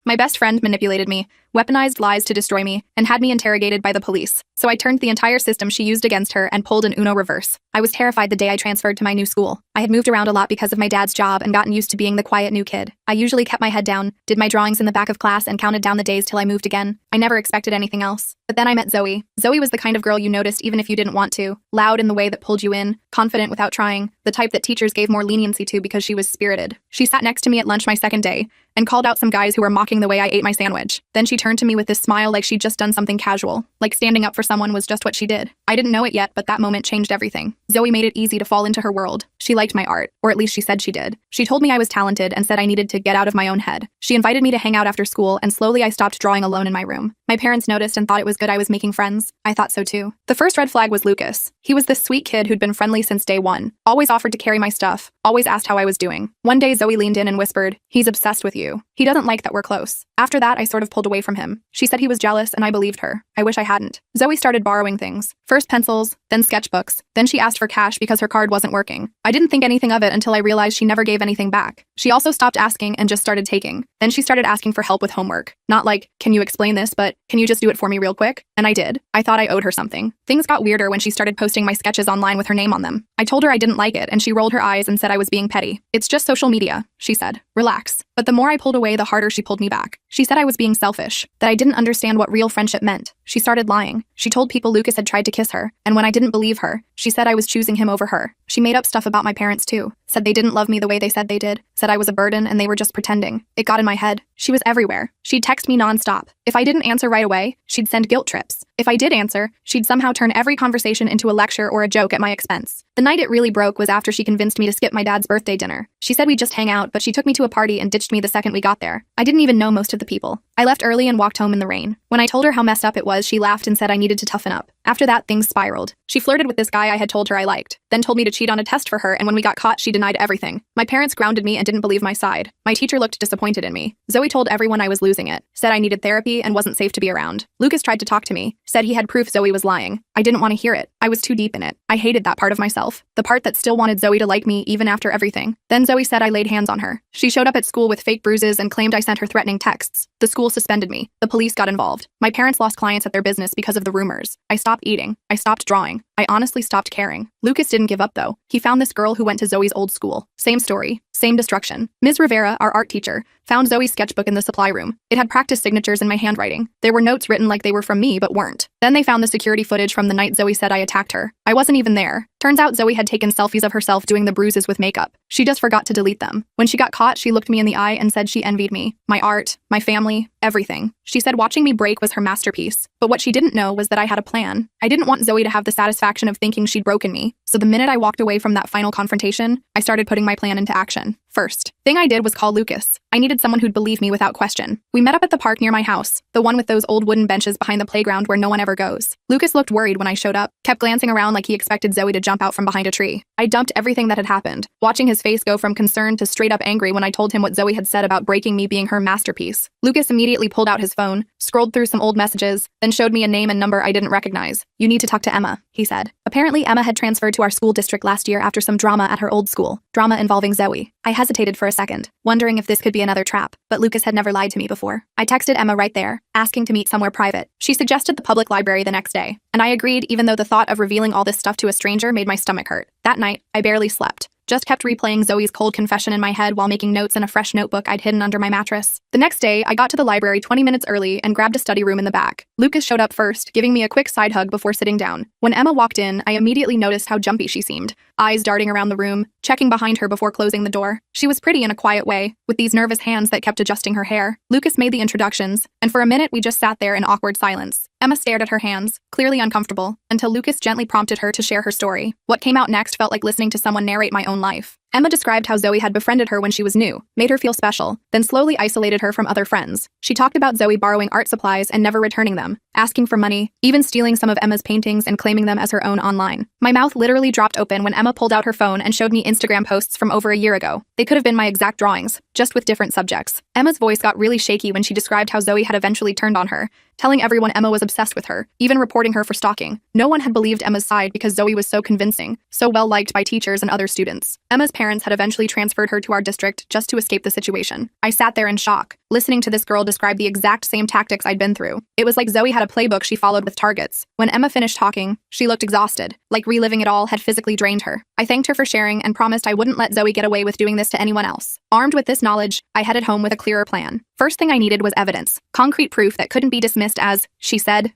My best friend manipulated me, weaponized lies to destroy me, and had me interrogated by the police. So I turned the entire system she used against her and pulled an Uno reverse. I was terrified the day I transferred to my new school. I had moved around a lot because of my dad's job and gotten used to being the quiet new kid. I usually kept my head down, did my drawings in the back of class, and counted down the days till I moved again. I never expected anything else. But then I met Zoe. Zoe was the kind of girl you noticed even if you didn't want to. Loud in the way that pulled you in, confident without trying, the type that teachers gave more leniency to because she was spirited. She sat next to me at lunch my second day and called out some guys who were mocking the way I ate my sandwich. Then she turned to me with this smile like she'd just done something casual, like standing up for someone was just what she did. I didn't know it yet, but that moment changed everything. Zoe made it easy to fall into her world. She liked my art, or at least she said she did. She told me I was talented and said I needed to get out of my own head. She invited me to hang out after school, and slowly I stopped drawing alone in my room. My parents noticed and thought it was good I was making friends. I thought so too. The first red flag was Lucas. He was this sweet kid who'd been friendly since day one, always offered to carry my stuff, always asked how I was doing. One day Zoe leaned in and whispered, "He's obsessed with you. He doesn't like that we're close." After that, I sort of pulled away from him. She said he was jealous, and I believed her. I wish I hadn't. Zoe started borrowing things. First pencils, then sketchbooks. Then she asked for cash because her card wasn't working. I didn't think anything of it until I realized she never gave anything back. She also stopped asking and just started taking. Then she started asking for help with homework. Not like, "Can you explain this?" but, "Can you just do it for me real quick?" And I did. I thought I owed her something. Things got weirder when she started posting my sketches online with her name on them. I told her I didn't like it, and she rolled her eyes and said I was being petty. "It's just social media," she said. "Relax." But the more I pulled away, the harder she pulled me back. She said I was being selfish, that I didn't understand what real friendship meant. She started lying. She told people Lucas had tried to kiss her, and when I didn't believe her, she said I was choosing him over her. She made up stuff about my parents too, said they didn't love me the way they said they did, said I was a burden and they were just pretending. It got in my head. She was everywhere. She'd text me nonstop. If I didn't answer right away, she'd send guilt trips. If I did answer, she'd somehow turn every conversation into a lecture or a joke at my expense. The night it really broke was after she convinced me to skip my dad's birthday dinner. She said we'd just hang out, but she took me to a party and ditched me the second we got there. I didn't even know most of the people. I left early and walked home in the rain. When I told her how messed up it was, she laughed and said I needed to toughen up. After that, things spiraled. She flirted with this guy I had told her I liked, then told me to cheat on a test for her, and when we got caught, she denied everything. My parents grounded me and didn't believe my side. My teacher looked disappointed in me. Zoe told everyone I was losing it, said I needed therapy and wasn't safe to be around. Lucas tried to talk to me, said he had proof Zoe was lying. I didn't want to hear it. I was too deep in it. I hated that part of myself, the part that still wanted Zoe to like me even after everything. Then Zoe said I laid hands on her. She showed up at school with fake bruises and claimed I sent her threatening texts. The school suspended me. The police got involved. My parents lost clients at their business because of the rumors. I stopped eating. I stopped drawing. I honestly stopped caring. Lucas didn't give up though. He found this girl who went to Zoe's old school. Same story. Same destruction. Ms. Rivera, our art teacher, found Zoe's sketchbook in the supply room. It had practice signatures in my handwriting. There were notes written like they were from me but weren't. Then they found the security footage from the night Zoe said I attacked her. I wasn't even there. Turns out Zoe had taken selfies of herself doing the bruises with makeup. She just forgot to delete them. When she got caught, she looked me in the eye and said she envied me. My art, my family, everything. She said watching me break was her masterpiece. But what she didn't know was that I had a plan. I didn't want Zoe to have the satisfaction of thinking she'd broken me. So the minute I walked away from that final confrontation, I started putting my plan into action. First thing I did was call Lucas. I needed someone who'd believe me without question. We met up at the park near my house, the one with those old wooden benches behind the playground where no one ever goes. Lucas looked worried when I showed up, kept glancing around like he expected Zoe to jump out from behind a tree. I dumped everything that had happened, watching his face go from concerned to straight up angry when I told him what Zoe had said about breaking me being her masterpiece. Lucas immediately pulled out his phone, scrolled through some old messages, then showed me a name and number I didn't recognize. "You need to talk to Emma," he said. Apparently Emma had transferred to our school district last year after some drama at her old school. Drama involving Zoe. I hesitated for a second, wondering if this could be another trap, but Lucas had never lied to me before. I texted Emma right there, asking to meet somewhere private. She suggested the public library the next day, and I agreed even though the thought of revealing all this stuff to a stranger made my stomach hurt. That night, I barely slept. Just kept replaying Zoe's cold confession in my head while making notes in a fresh notebook I'd hidden under my mattress. The next day, I got to the library 20 minutes early and grabbed a study room in the back. Lucas showed up first, giving me a quick side hug before sitting down. When Emma walked in, I immediately noticed how jumpy she seemed, eyes darting around the room, checking behind her before closing the door. She was pretty in a quiet way, with these nervous hands that kept adjusting her hair. Lucas made the introductions, and for a minute we just sat there in awkward silence. Emma stared at her hands, clearly uncomfortable, until Lucas gently prompted her to share her story. What came out next felt like listening to someone narrate my own life. Emma described how Zoe had befriended her when she was new, made her feel special, then slowly isolated her from other friends. She talked about Zoe borrowing art supplies and never returning them, asking for money, even stealing some of Emma's paintings and claiming them as her own online. My mouth literally dropped open when Emma pulled out her phone and showed me Instagram posts from over a year ago. They could have been my exact drawings, just with different subjects. Emma's voice got really shaky when she described how Zoe had eventually turned on her, telling everyone Emma was obsessed with her, even reporting her for stalking. No one had believed Emma's side because Zoe was so convincing, so well liked by teachers and other students. Emma's parents had eventually transferred her to our district just to escape the situation. I sat there in shock, listening to this girl describe the exact same tactics I'd been through. It was like Zoe had a playbook she followed with targets. When Emma finished talking, she looked exhausted, like reliving it all had physically drained her. I thanked her for sharing and promised I wouldn't let Zoe get away with doing this to anyone else. Armed with this knowledge, I headed home with a clearer plan. First thing I needed was evidence, concrete proof that couldn't be dismissed as, she said.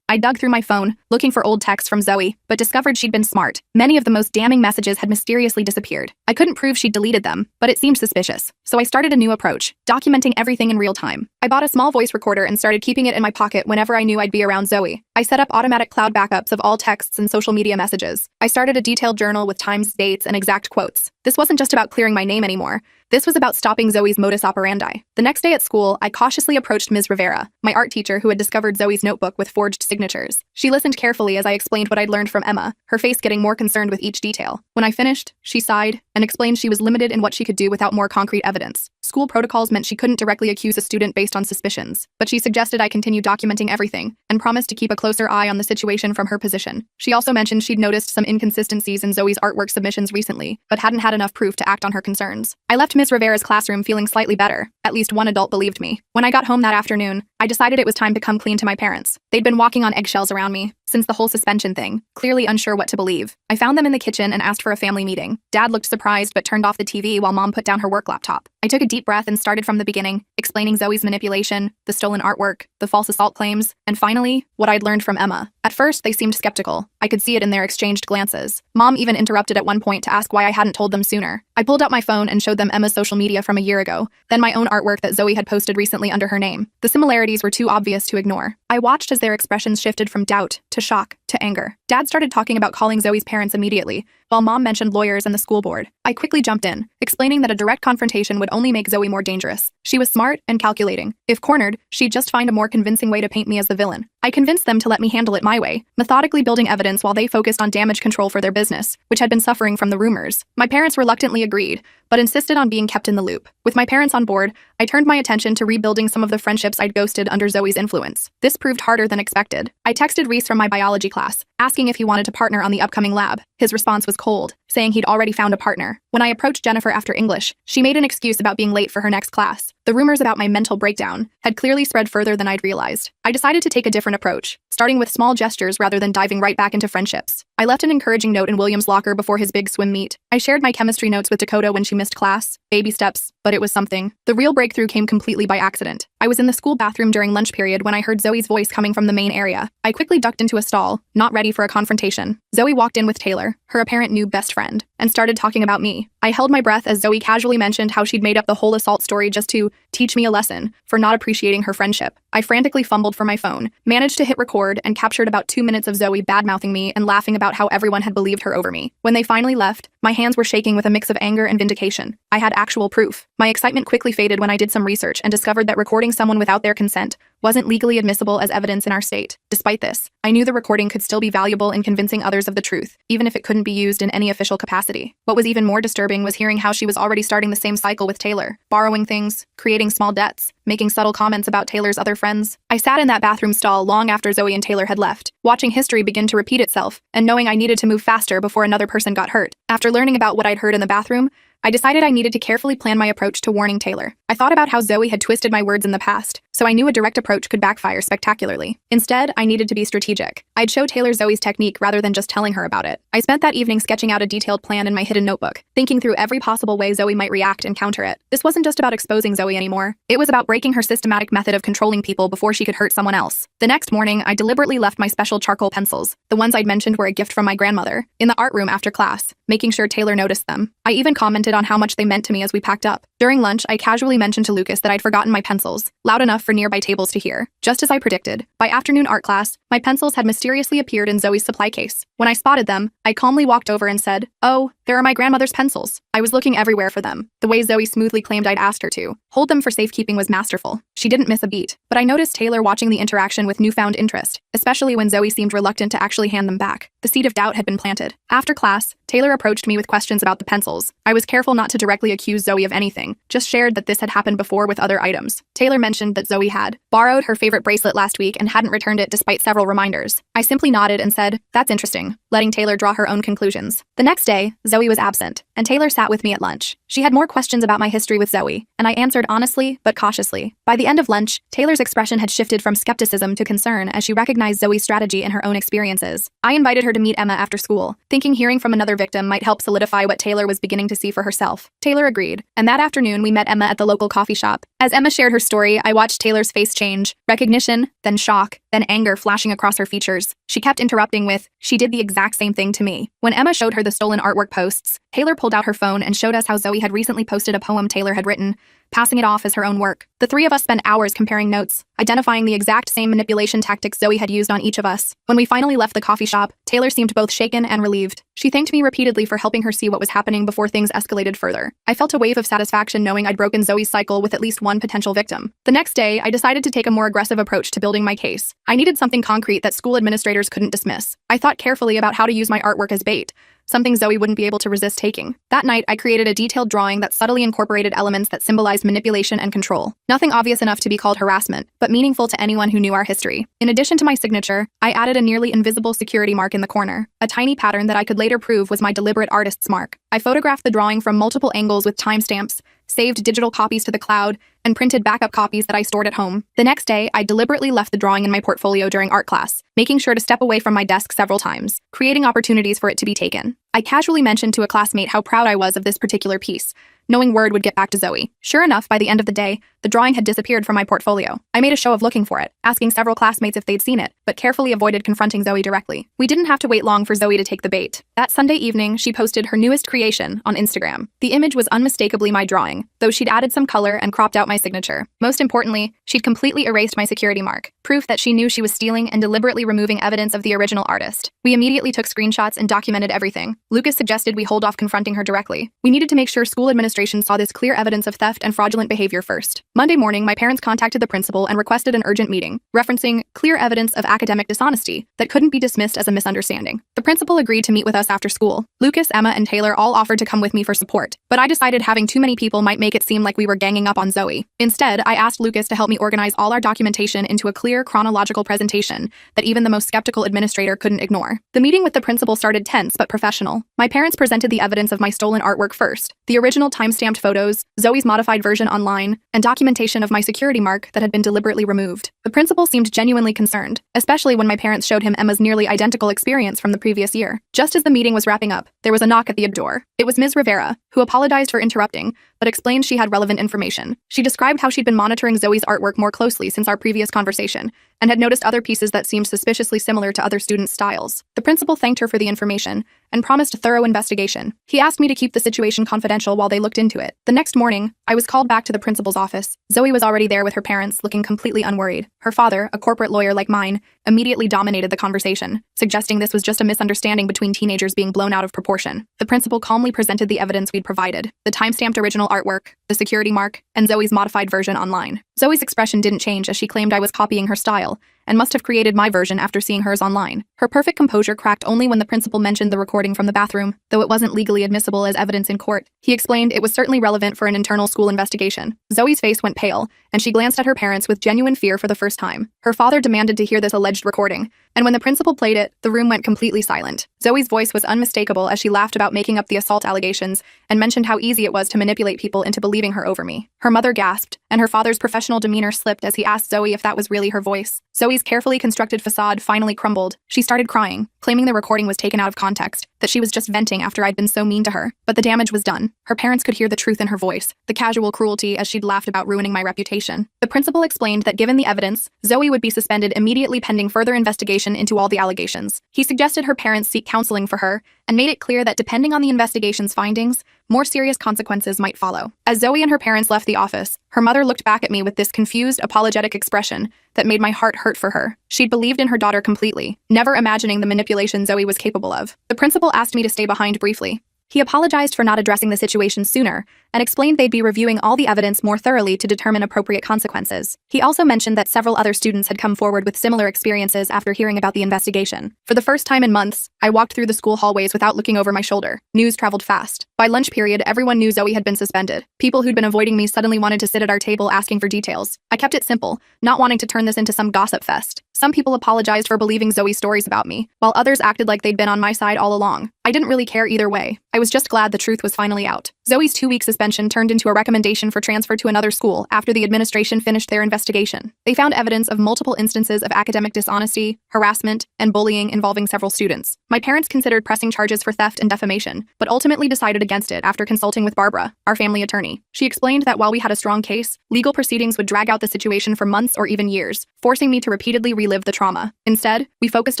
I dug through my phone, looking for old texts from Zoe, but discovered she'd been smart. Many of the most damning messages had mysteriously disappeared. I couldn't prove she'd deleted them, but it seemed suspicious. So I started a new approach, documenting everything in real time. I bought a small voice recorder and started keeping it in my pocket whenever I knew I'd be around Zoe. I set up automatic cloud backups of all texts and social media messages. I started a detailed journal with times, dates, and exact quotes. This wasn't just about clearing my name anymore. This was about stopping Zoe's modus operandi. The next day at school, I cautiously approached Ms. Rivera, my art teacher who had discovered Zoe's notebook with forged signatures. She listened carefully as I explained what I'd learned from Emma, her face getting more concerned with each detail. When I finished, she sighed and explained she was limited in what she could do without more concrete evidence. School protocols meant she couldn't directly accuse a student based on suspicions, but she suggested I continue documenting everything and promised to keep a closer eye on the situation from her position. She also mentioned she'd noticed some inconsistencies in Zoe's artwork submissions recently, but hadn't had enough proof to act on her concerns. I left Ms. Rivera's classroom feeling slightly better. At least one adult believed me. When I got home that afternoon, I decided it was time to come clean to my parents. They'd been walking on eggshells around me since the whole suspension thing, clearly unsure what to believe. I found them in the kitchen and asked for a family meeting. Dad looked surprised but turned off the TV while Mom put down her work laptop. I took a deep breath and started from the beginning, explaining Zoe's manipulation, the stolen artwork, the false assault claims, and finally, what I'd learned from Emma. At first, they seemed skeptical. I could see it in their exchanged glances. Mom even interrupted at one point to ask why I hadn't told them sooner. I pulled out my phone and showed them Emma's social media from a year ago, then my own artwork that Zoe had posted recently under her name. The similarities were too obvious to ignore. I watched as their expressions shifted from doubt to shock to anger. Dad started talking about calling Zoe's parents immediately, while Mom mentioned lawyers and the school board. I quickly jumped in, explaining that a direct confrontation would only make Zoe more dangerous. She was smart and calculating. If cornered, she'd just find a more convincing way to paint me as the villain. I convinced them to let me handle it my way, methodically building evidence while they focused on damage control for their business, which had been suffering from the rumors. My parents reluctantly agreed, but insisted on being kept in the loop. With my parents on board, I turned my attention to rebuilding some of the friendships I'd ghosted under Zoe's influence. This proved harder than expected. I texted Reese from my biology class, asking if he wanted to partner on the upcoming lab. His response was cold, saying he'd already found a partner. When I approached Jennifer after English, she made an excuse about being late for her next class. The rumors about my mental breakdown had clearly spread further than I'd realized. I decided to take a different approach, starting with small gestures rather than diving right back into friendships. I left an encouraging note in William's locker before his big swim meet. I shared my chemistry notes with Dakota when she missed class. Baby steps, but it was something. The real breakthrough came completely by accident. I was in the school bathroom during lunch period when I heard Zoe's voice coming from the main area. I quickly ducked into a stall, not ready for a confrontation. Zoe walked in with Taylor, her apparent new best friend, and started talking about me. I held my breath as Zoe casually mentioned how she'd made up the whole assault story just to teach me a lesson for not appreciating her friendship. I frantically fumbled for my phone, managed to hit record, and captured about 2 minutes of Zoe bad-mouthing me and laughing about how everyone had believed her over me. When they finally left, my hands were shaking with a mix of anger and vindication. I had actual proof. My excitement quickly faded when I did some research and discovered that recording someone without their consent wasn't legally admissible as evidence in our state. Despite this, I knew the recording could still be valuable in convincing others of the truth, even if it couldn't be used in any official capacity. What was even more disturbing was hearing how she was already starting the same cycle with Taylor, borrowing things, creating small debts, making subtle comments about Taylor's other friends. I sat in that bathroom stall long after Zoe and Taylor had left, watching history begin to repeat itself, and knowing I needed to move faster before another person got hurt. After learning about what I'd heard in the bathroom, I decided I needed to carefully plan my approach to warning Taylor. I thought about how Zoe had twisted my words in the past, so I knew a direct approach could backfire spectacularly. Instead, I needed to be strategic. I'd show Taylor Zoe's technique rather than just telling her about it. I spent that evening sketching out a detailed plan in my hidden notebook, thinking through every possible way Zoe might react and counter it. This wasn't just about exposing Zoe anymore. It was about breaking her systematic method of controlling people before she could hurt someone else. The next morning, I deliberately left my special charcoal pencils, the ones I'd mentioned were a gift from my grandmother, in the art room after class, making sure Taylor noticed them. I even commented on how much they meant to me as we packed up. During lunch, I casually mentioned to Lucas that I'd forgotten my pencils, loud enough for nearby tables to hear. Just as I predicted, by afternoon art class, my pencils had mysteriously appeared in Zoe's supply case. When I spotted them, I calmly walked over and said, "Oh, there are my grandmother's pencils." I was looking everywhere for them, the way Zoe smoothly claimed I'd asked her to. Hold them for safekeeping was masterful. She didn't miss a beat, but I noticed Taylor watching the interaction with newfound interest, especially when Zoe seemed reluctant to actually hand them back. The seed of doubt had been planted. After class, Taylor approached me with questions about the pencils. I was careful not to directly accuse Zoe of anything, just shared that this had happened before with other items. Taylor mentioned that Zoe had borrowed her favorite bracelet last week and hadn't returned it despite several reminders. I simply nodded and said, "That's interesting. letting Taylor draw her own conclusions. The next day, Zoe was absent, and Taylor sat with me at lunch. She had more questions about my history with Zoe, and I answered honestly but cautiously. By the end of lunch, Taylor's expression had shifted from skepticism to concern as she recognized Zoe's strategy in her own experiences. I invited her to meet Emma after school, thinking hearing from another victim might help solidify what Taylor was beginning to see for herself. Taylor agreed, and that afternoon we met Emma at the local coffee shop. As Emma shared her story, I watched Taylor's face change, recognition, then shock, then anger flashing across her features. She kept interrupting with, "She did the exact same thing to me." When Emma showed her the stolen artwork posts, Taylor pulled out her phone and showed us how Zoe had recently posted a poem Taylor had written, passing it off as her own work. The three of us spent hours comparing notes, identifying the exact same manipulation tactics Zoe had used on each of us. When we finally left the coffee shop, Taylor seemed both shaken and relieved. She thanked me repeatedly for helping her see what was happening before things escalated further. I felt a wave of satisfaction knowing I'd broken Zoe's cycle with at least one potential victim. The next day, I decided to take a more aggressive approach to building my case. I needed something concrete that school administrators couldn't dismiss. I thought carefully about how to use my artwork as bait, something Zoe wouldn't be able to resist taking. That night, I created a detailed drawing that subtly incorporated elements that symbolized manipulation and control. Nothing obvious enough to be called harassment, but meaningful to anyone who knew our history. In addition to my signature, I added a nearly invisible security mark in the corner, a tiny pattern that I could later prove was my deliberate artist's mark. I photographed the drawing from multiple angles with timestamps, saved digital copies to the cloud, and printed backup copies that I stored at home. The next day, I deliberately left the drawing in my portfolio during art class, making sure to step away from my desk several times, creating opportunities for it to be taken. I casually mentioned to a classmate how proud I was of this particular piece, knowing word would get back to Zoe. Sure enough, by the end of the day, the drawing had disappeared from my portfolio. I made a show of looking for it, asking several classmates if they'd seen it, but carefully avoided confronting Zoe directly. We didn't have to wait long for Zoe to take the bait. That Sunday evening, she posted her newest creation on Instagram. The image was unmistakably my drawing, though she'd added some color and cropped out my signature. Most importantly, she'd completely erased my security mark, proof that she knew she was stealing and deliberately removing evidence of the original artist. We immediately took screenshots and documented everything. Lucas suggested we hold off confronting her directly. We needed to make sure school administration saw this clear evidence of theft and fraudulent behavior first. Monday morning, my parents contacted the principal and requested an urgent meeting, referencing clear evidence of academic dishonesty that couldn't be dismissed as a misunderstanding. The principal agreed to meet with us after school. Lucas, Emma, and Taylor all offered to come with me for support, but I decided having too many people might make it seem like we were ganging up on Zoe. Instead, I asked Lucas to help me organize all our documentation into a clear, chronological presentation that even the most skeptical administrator couldn't ignore. The meeting with the principal started tense but professional. My parents presented the evidence of my stolen artwork first, the original time-stamped photos, Zoe's modified version online, and documentation of my security mark that had been deliberately removed. The principal seemed genuinely concerned, especially when my parents showed him Emma's nearly identical experience from the previous year. Just as the meeting was wrapping up, there was a knock at the door. It was Ms. Rivera, who apologized for interrupting, but explained she had relevant information. She described how she'd been monitoring Zoe's artwork more closely since our previous conversation, and had noticed other pieces that seemed suspiciously similar to other students' styles. The principal thanked her for the information and promised a thorough investigation. He asked me to keep the situation confidential while they looked into it. The next morning, I was called back to the principal's office. Zoe was already there with her parents, looking completely unworried. Her father, a corporate lawyer like mine, immediately dominated the conversation, suggesting this was just a misunderstanding between teenagers being blown out of proportion. The principal calmly presented the evidence we'd provided, the time-stamped original artwork, the security mark, and Zoe's modified version online. Zoe's expression didn't change as she claimed I was copying her style, and must have created my version after seeing hers online. Her perfect composure cracked only when the principal mentioned the recording from the bathroom, though it wasn't legally admissible as evidence in court. He explained it was certainly relevant for an internal school investigation. Zoe's face went pale, and she glanced at her parents with genuine fear for the first time. Her father demanded to hear this alleged recording, and when the principal played it, the room went completely silent. Zoe's voice was unmistakable as she laughed about making up the assault allegations and mentioned how easy it was to manipulate people into believing her over me. Her mother gasped, and her father's professional demeanor slipped as he asked Zoe if that was really her voice. Zoe's carefully constructed facade finally crumbled. She started crying, claiming the recording was taken out of context, that she was just venting after I'd been so mean to her. But the damage was done. Her parents could hear the truth in her voice, the casual cruelty as she'd laughed about ruining my reputation. The principal explained that given the evidence, Zoe would be suspended immediately pending further investigation into all the allegations. He suggested her parents seek counseling for her and made it clear that depending on the investigation's findings, more serious consequences might follow. As Zoe and her parents left the office, her mother looked back at me with this confused, apologetic expression that made my heart hurt for her. She'd believed in her daughter completely, never imagining the manipulation Zoe was capable of. The principal asked me to stay behind briefly, He apologized for not addressing the situation sooner and explained they'd be reviewing all the evidence more thoroughly to determine appropriate consequences. He also mentioned that several other students had come forward with similar experiences after hearing about the investigation. For the first time in months, I walked through the school hallways without looking over my shoulder. News traveled fast. By lunch period, everyone knew Zoe had been suspended. People who'd been avoiding me suddenly wanted to sit at our table asking for details. I kept it simple, not wanting to turn this into some gossip fest. Some people apologized for believing Zoe's stories about me, while others acted like they'd been on my side all along. I didn't really care either way. I was just glad the truth was finally out. Zoe's 2-week suspension turned into a recommendation for transfer to another school after the administration finished their investigation. They found evidence of multiple instances of academic dishonesty, harassment, and bullying involving several students. My parents considered pressing charges for theft and defamation, but ultimately decided against it after consulting with Barbara, our family attorney. She explained that while we had a strong case, legal proceedings would drag out the situation for months or even years, forcing me to repeatedly relive the trauma. Instead, we focused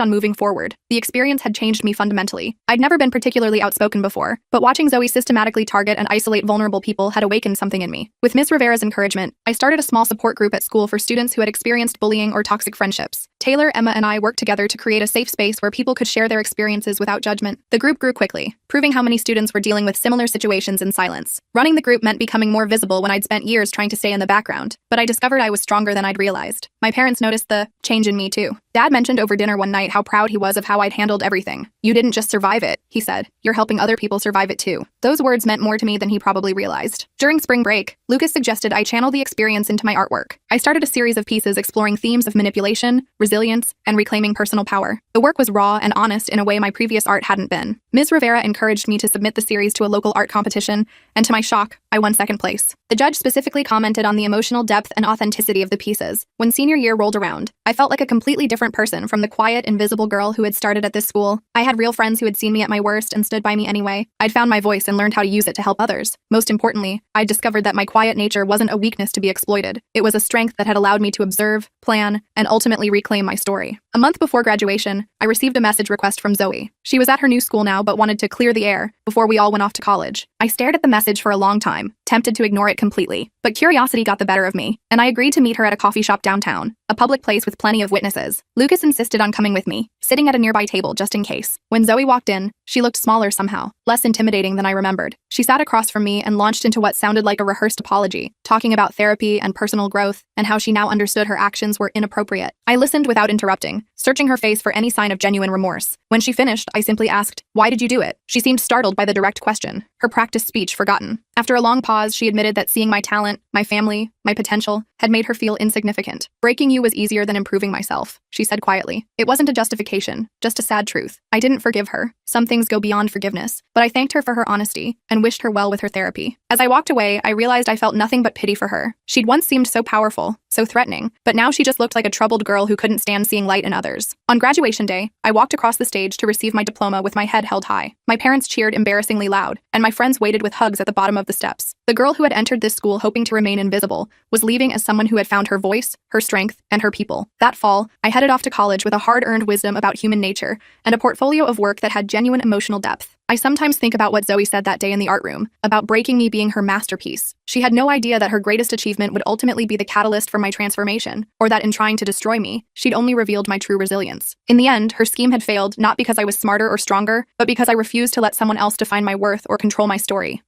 on moving forward. The experience had changed me fundamentally. I'd never been particularly outspoken before, but watching Zoe systematically target and isolate vulnerable people had awakened something in me. With Ms. Rivera's encouragement, I started a small support group at school for students who had experienced bullying or toxic friendships. Taylor, Emma, and I worked together to create a safe space where people could share their experiences without judgment. The group grew quickly, proving how many students were dealing with similar situations in silence. Running the group meant becoming more visible when I'd spent years trying to stay in the background, but I discovered I was stronger than I'd realized. My parents noticed the change in me too. Dad mentioned over dinner one night how proud he was of how I'd handled everything. "You didn't just survive it," he said. "You're helping other people survive it too." Those words meant more to me than he probably realized. During spring break, Lucas suggested I channel the experience into my artwork. I started a series of pieces exploring themes of manipulation, resilience, and reclaiming personal power. The work was raw and honest in a way my previous art hadn't been. Ms. Rivera encouraged me to submit the series to a local art competition, and to my shock, I won second place. The judge specifically commented on the emotional depth and authenticity of the pieces. When senior year rolled around, I felt like a completely different person from the quiet, invisible girl who had started at this school. I had real friends who had seen me at my worst and stood by me anyway. I'd found my voice and learned how to use it to help others. Most importantly, I'd discovered that my quiet nature wasn't a weakness to be exploited. It was a strength that had allowed me to observe, plan, and ultimately reclaim my story. A month before graduation, I received a message request from Zoe. She was at her new school now but wanted to clear the air before we all went off to college. I stared at the message for a long time, tempted to ignore it completely. But curiosity got the better of me, and I agreed to meet her at a coffee shop downtown, a public place with plenty of witnesses. Lucas insisted on coming with me, sitting at a nearby table just in case. When Zoe walked in, she looked smaller somehow, less intimidating than I remembered. She sat across from me and launched into what sounded like a rehearsed apology, talking about therapy and personal growth, and how she now understood her actions were inappropriate. I listened without interrupting, searching her face for any sign of genuine remorse. When she finished, I simply asked, "Why did you do it?" She seemed startled by the direct question, her practiced speech forgotten. After a long pause, she admitted that seeing my talent, my family, my potential, had made her feel insignificant. "Breaking you was easier than improving myself," she said quietly. It wasn't a justification, just a sad truth. I didn't forgive her. Some things go beyond forgiveness, but I thanked her for her honesty and wished her well with her therapy. As I walked away, I realized I felt nothing but pity for her. She'd once seemed so powerful, so threatening, but now she just looked like a troubled girl who couldn't stand seeing light in others. On graduation day, I walked across the stage to receive my diploma with my head held high. My parents cheered embarrassingly loud, and my friends waited with hugs at the bottom of the steps. The girl who had entered this school hoping to remain invisible was leaving as someone who had found her voice, her strength, and her people. That fall, I headed off to college with a hard-earned wisdom about human nature and a portfolio of work that had genuine emotional depth. I sometimes think about what Zoe said that day in the art room, about breaking me being her masterpiece. She had no idea that her greatest achievement would ultimately be the catalyst for my transformation, or that in trying to destroy me, she'd only revealed my true resilience. In the end, her scheme had failed not because I was smarter or stronger, but because I refused to let someone else define my worth or control my story.